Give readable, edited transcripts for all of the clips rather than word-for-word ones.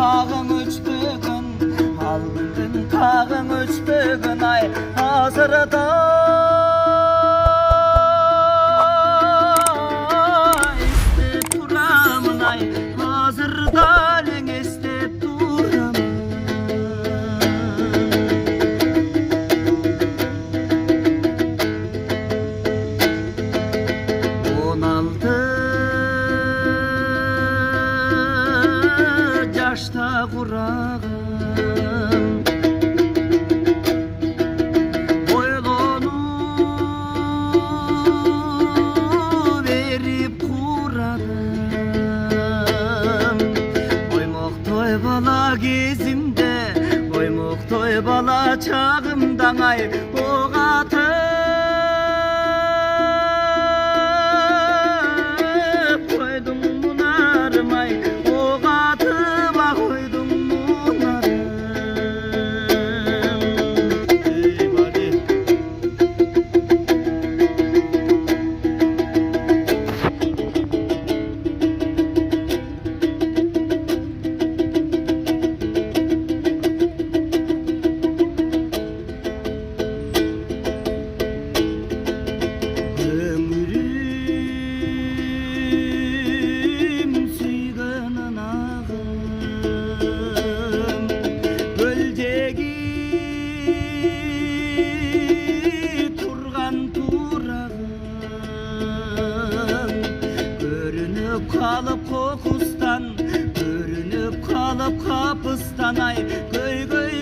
тағың өчпөгөн, алдыңдын тағың өчпөгөн ай азырда эстеп турамын ай азырда элең эстеп турамын 16 жашта курагым ойлонуп берип курадым оймоктой бала кезимде оймоктой бала чагымда ай ок атып койдум мунарым ай ок атып койдум мунарым қалып қоқыстан көрініп қалып қапыстан ай көй көй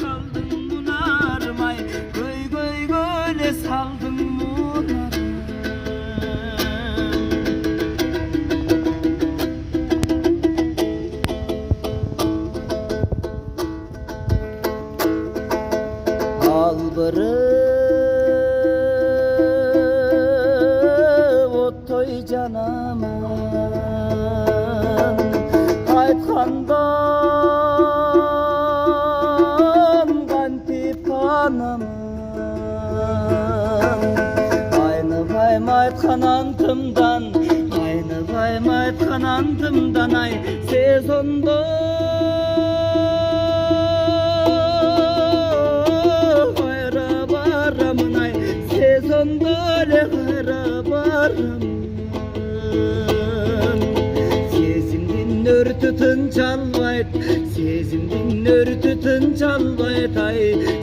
салдың мұнарым ай көй көйле салдың мұнарым албыры той жанамын қайтқандан кантип канамын айныбайым айткан антымдан айныбайым айткан антымдан ай сезондо кайра барамын ай сезондо эле кайра барамын тынчалбайт сезимдин өртү тынчалбайт ай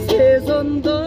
сезондо